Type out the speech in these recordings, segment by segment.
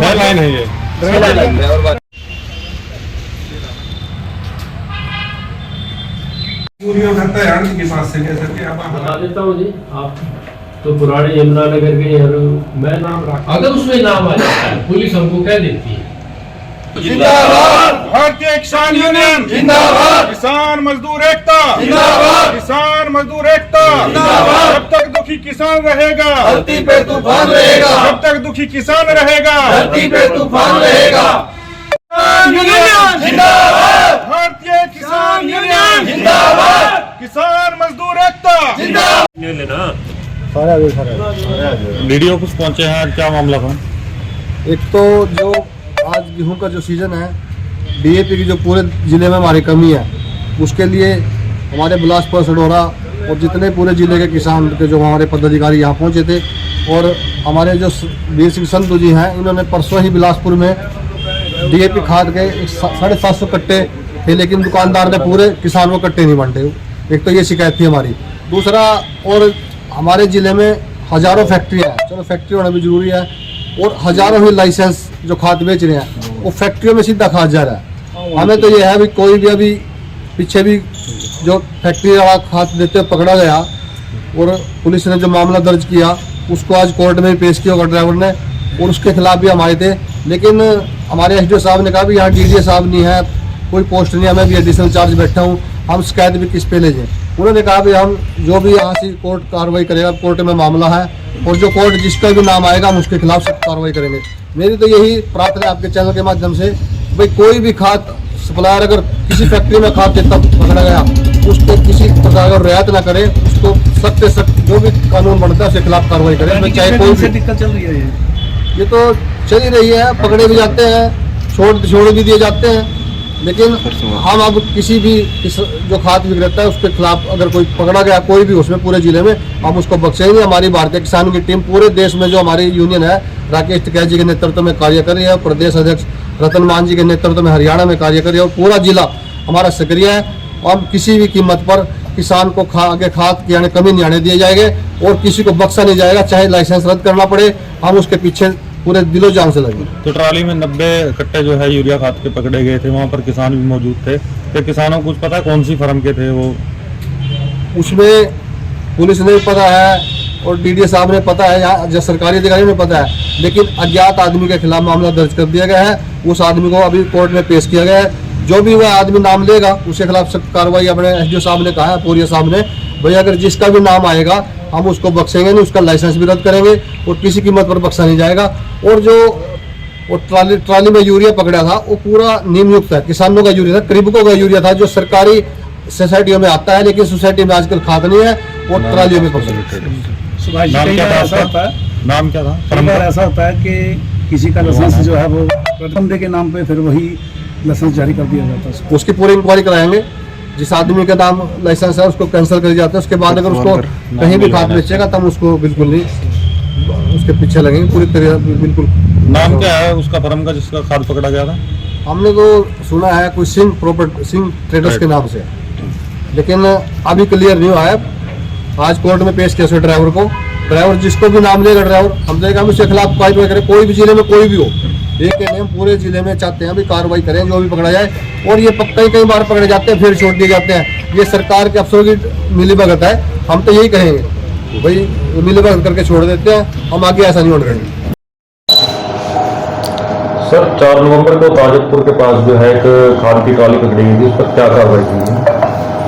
Line है ये के साथ से बता देता हूँ जी। आप तो पुराने यमुनानगर के मैं नाम रखा, अगर उसमें नाम आ जाता है पुलिस हमको कह देती है। जिंदाबाद भारतीय किसान यूनियन, जिंदाबाद किसान मजदूर एकता, जिंदाबाद किसान मजदूर एकता, जिंदाबाद। जब तक दुखी किसान रहेगा धरती पे तूफान रहेगा, जब तक दुखी किसान रहेगा धरती पे तूफान रहेगा। यूनियन जिंदाबाद, भारतीय किसान यूनियन जिंदाबाद, किसान मजदूर एकता जिंदाबाद। वीडियो ऑफिस पहुंचे हैं, आज क्या मामला था? एक तो जो आज गेहूं का जो सीजन है, डीएपी की जो पूरे ज़िले में हमारी कमी है, उसके लिए हमारे बिलासपुर सडोरा और जितने पूरे ज़िले के किसान के जो हमारे पदाधिकारी यहाँ पहुँचे थे, और हमारे जो वीर सिंह संधू जी हैं, इन्होंने परसों ही बिलासपुर में डीएपी खाद के 750 कट्टे थे, लेकिन दुकानदार ने पूरे किसान को कट्टे नहीं बांटे। एक तो ये शिकायत थी हमारी। दूसरा, और हमारे ज़िले में हज़ारों फैक्ट्रियाँ हैं, चलो फैक्ट्री होना भी ज़रूरी है, और हज़ारों ही लाइसेंस जो खाद बेच रहे हैं वो फैक्ट्रियों में सीधा खाद जा रहा है। हमें तो ये है भी कोई भी अभी पीछे भी जो फैक्ट्री वाला खाद देते हुए पकड़ा गया और पुलिस ने जो मामला दर्ज किया उसको आज कोर्ट में पेश किया होगा ड्राइवर ने, और उसके खिलाफ भी हम आए थे, लेकिन हमारे एसडीओ साहब ने कहा भी यहाँ डीडीए साहब नहीं है, कोई पोस्ट नहीं है, मैं भी एडिशनल चार्ज बैठा हूँ, हम शिकायत भी किस पे ले जाएं। उन्होंने कहा भी हम जो भी यहाँ से कोर्ट कार्रवाई करेगा, कोर्ट में मामला है, और जो कोर्ट जिसका भी नाम आएगा हम उसके खिलाफ सख्त कार्रवाई करेंगे। मेरी तो यही प्रार्थना है आपके चैनल के माध्यम से, भाई कोई भी खाद सप्लायर अगर किसी फैक्ट्री में खाद देता पकड़ा गया, उसको किसी प्रकार का रियायत ना करे, उसको सख्त से सख्त जो भी कानून बनता है उसके खिलाफ कार्रवाई करें। चाहे कोई भी दिक्कत चल रही है, ये तो चल ही रही है, पकड़े भी जाते हैं, छोड़ भी दिए जाते हैं, लेकिन हम अब किसी भी जो खाद विक्रेता है उसके खिलाफ अगर कोई पकड़ा गया, कोई भी उसमें पूरे जिले में, हम उसको बख्शेंगे। हमारी भारतीय किसान की टीम पूरे देश में जो हमारी यूनियन है राकेश टिकैत जी के नेतृत्व में कार्य कर रही है, प्रदेश अध्यक्ष रतन मान जी के नेतृत्व में हरियाणा में कार्य कर रही है, और पूरा जिला हमारा सक्रिय है। हम किसी भी कीमत पर किसान को आगे खाद की आने कमी नहीं आने दिए जाएंगे, और किसी को बख्शा नहीं जाएगा, चाहे लाइसेंस रद्द करना पड़े, हम उसके पीछे पूरे दिलो जान से लगे। तो ट्राली में 90 कट्टे जो है यूरिया खाद के पकड़े गए थे, वहाँ पर किसान भी मौजूद थे, तो किसानों को कुछ पता है कौन सी फर्म के थे वो? उसमें पुलिस ने भी पता है और डीडीए साहब ने पता है, यहाँ जो सरकारी अधिकारी ने पता है, लेकिन अज्ञात आदमी के खिलाफ मामला दर्ज कर दिया गया है। उस आदमी को अभी कोर्ट में पेश किया गया है, जो भी वह आदमी नाम लेगा उसके खिलाफ सख्त कार्रवाई अपने एसडीओ साहब ने कहा है, पूरिया साहब ने, भैया अगर जिसका भी नाम आएगा हम उसको बख्शेंगे नहीं, उसका लाइसेंस भी रद्द करेंगे और किसी कीमत पर बख्शा नहीं जाएगा। और जो वो ट्राली में यूरिया पकड़ा था वो पूरा नियमयुक्त है, किसानों का यूरिया था, कृषकों का यूरिया था, जो सरकारी सोसाइटियों में आता है, लेकिन सोसाइटी में आजकल खाद नहीं है, वो ट्रालियों में पकड़ा। नाम क्या था? ऐसा होता है कि किसी का लाइसेंस जो है वो बंदे के नाम पे फिर वही लाइसेंस जारी कर दिया जाता है। उसकी पूरी इंक्वायरी कराएंगे, जिस आदमी का नाम लाइसेंस है उसको कैंसिल कर जाता है, उसके बाद अगर उसको कहीं भी खाद बेचेगा तब उसको बिल्कुल नहीं उसके पीछे लगेंगे पूरी तरह। बिल्कुल। नाम क्या है उसका फर्म का जिसका खाद पकड़ा गया था? हमने तो सुना है कोई सिंह ट्रेडर्स के नाम से, लेकिन अभी क्लियर नहीं हुआ है। आज कोर्ट में पेश किया ड्राइवर को, ड्राइवर जिसको भी नाम लेगा ड्राइवर, हम देगा हम उसके खिलाफ कार्रवाई करें, कोई भी जिले में कोई भी हो। एक के हम पूरे जिले में चाहते हैं भी कार्रवाई करें, जो भी पकड़ा जाए। और ये कई बार पकड़े जाते हैं फिर छोड़ दिए जाते हैं, ये सरकार के अफसरों की मिलीभगत है। हम तो यही कहेंगे भाई मिलीभगत करके छोड़ देते हैं, हम आगे ऐसा नहीं होने देंगे। सर 4 नवंबर को ताजपुर के पास जो है एक खाद की ट्रॉली पकड़ी गई थी, उस पर क्या कार्रवाई की है?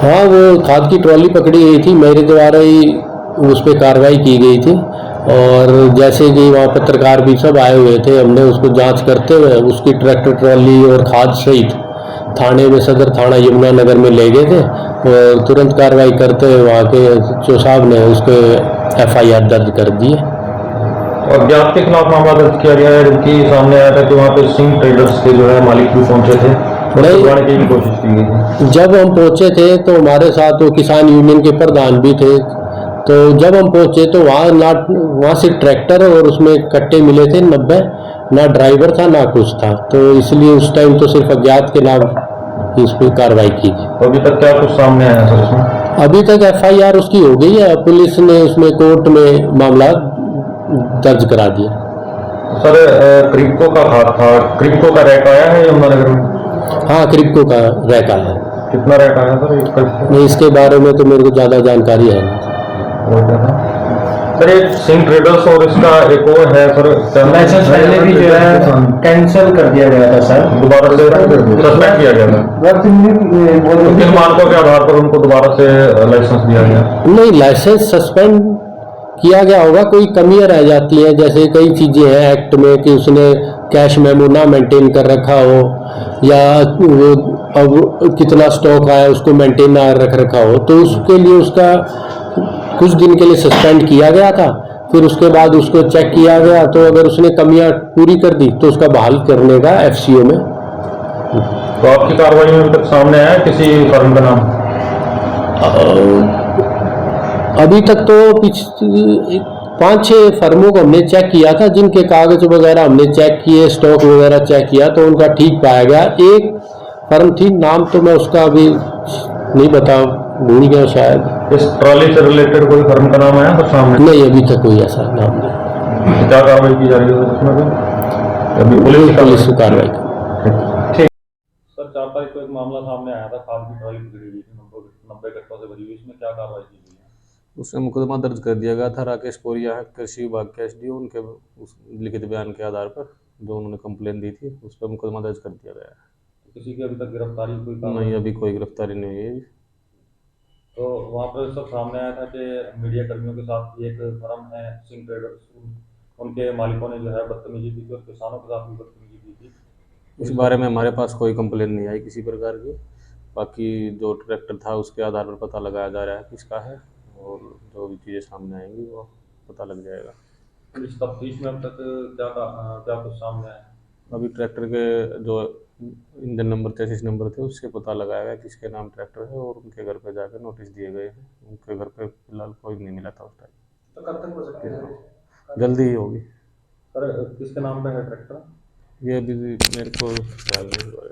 हाँ, वो खाद की ट्रॉली पकड़ी गई थी, मेरे द्वारा ही उस पर कार्रवाई की गई थी। और जैसे कि वहाँ पत्रकार भी सब आए हुए थे, हमने उसको जांच करते हुए उसकी ट्रैक्टर ट्रॉली और खाद सहित थाने में, सदर थाना यमुनानगर में ले गए थे, और तुरंत कार्रवाई करते हुए वहाँ के चो साहब ने उसके FIR दर्ज कर दी है। और अज्ञात के खिलाफ मामला दर्ज किया गया है, जबकि सामने आया था कि वहाँ पे सिंह ट्रेडर्स के जो है मालिक भी पहुँचे थे, छुड़वाने की भी कोशिश की गई थी। जब हम पहुँचे थे तो हमारे साथ वो किसान यूनियन के प्रधान भी थे, तो जब हम पहुंचे तो वहाँ से ट्रैक्टर और उसमें कट्टे मिले थे 90, ना ड्राइवर था ना कुछ था, तो इसलिए उस टाइम तो सिर्फ अज्ञात के नाम इस पर कार्रवाई की थी। तो अभी तक क्या कुछ सामने आया सर इसमें? अभी तक FIR उसकी हो गई है, पुलिस ने उसमें कोर्ट में मामला दर्ज करा दिया। सर क्रिप्को का हाथ था, क्रिप्को का रैक आया है यमुनानगर में? हाँ, क्रिप्को का रैक आया है। कितना रैक आया सर एक क्रिप्को? नहीं, इसके बारे में तो मेरे को ज़्यादा जानकारी है नहीं। और क्या था सर? एक सिंह ट्रेडर्स और इसका एक और है सर, लाइसेंस पहले भी जो है कैंसिल कर दिया गया था सर, दोबारा से सस्पेंड किया गया था। तो किन मानकों के आधार पर उनको दोबारा से लाइसेंस दिया गया? नहीं, लाइसेंस सस्पेंड किया गया होगा, कोई कमियां रह जाती हैं, जैसे कई चीज़ें हैं एक्ट में कि उसने कैश मेमो ना मेंटेन कर रखा हो, या वो अब कितना स्टॉक आया उसको मेंटेन ना रख रखा हो, तो उसके लिए उसका कुछ दिन के लिए सस्पेंड किया गया था। फिर उसके बाद उसको चेक किया गया, तो अगर उसने कमियां पूरी कर दी तो उसका बहाल करने का FCO में। तो आपकी कार्रवाई में अभी तक सामने आया किसी फर्म का नाम? अभी तक तो 5-6 फर्मों को हमने चेक किया था, जिनके कागज वगैरह हमने चेक किए, स्टॉक वगैरह चेक किया, तो उनका ठीक पाया गया। एक फर्म थी, नाम तो मैं उसका अभी नहीं बता, भूल गया शायद। इस ट्रॉली से रिलेटेड कोई फर्म का नाम आया सर सामने? नहीं, अभी तक कोई ऐसा नाम नहीं। क्या कार्रवाई की जा रही है उसमें भी? अभी पुलिस की कार्रवाई। सर 4 तारीख को एक मामला सामने आया था, खाद की ट्रॉली पकड़ी हुई थी 90 कट्टों से भरी हुई, इसमें क्या कार्रवाई की गई है? उसमें मुकदमा दर्ज कर दिया गया था। राकेश पोरिया है, कृषि विभाग के SDO, उनके उस लिखित बयान के आधार पर जो उन्होंने कंप्लेन दी थी उस पर मुकदमा दर्ज कर दिया गया है। किसी की अभी तक गिरफ्तारी कोई नहीं, अभी कोई गिरफ्तारी नहीं हुई है। तो वहाँ पर सब सामने आया था कि मीडिया कर्मियों के साथ एक फर्म है सिंह ट्रेडर्स, उनके मालिकों ने जो है बदतमीजी की थी और किसानों के साथ भी बदतमीजी की थी। इस बारे में हमारे पास कोई कंप्लेन नहीं आई किसी प्रकार की। बाकी जो ट्रैक्टर था उसके आधार पर पता लगाया जा रहा है किसका है, और जो भी चीज़ें सामने आएंगी वो पता लग जाएगा। इस तफ्तीश में अब तक क्या कुछ सामने आया? अभी ट्रैक्टर के जो इंजन नंबर 33 नंबर थे उससे पता लगाया गया किसके नाम ट्रैक्टर है, और उनके घर पे जाकर नोटिस दिए गए हैं। उनके घर पे फिलहाल कोई नहीं मिला था उस टाइम। तो कब तक हो सकती है? जल्दी ही होगी। सर किसके नाम पे है ट्रैक्टर? ये अभी मेरे को ख्याल नहीं हुआ है।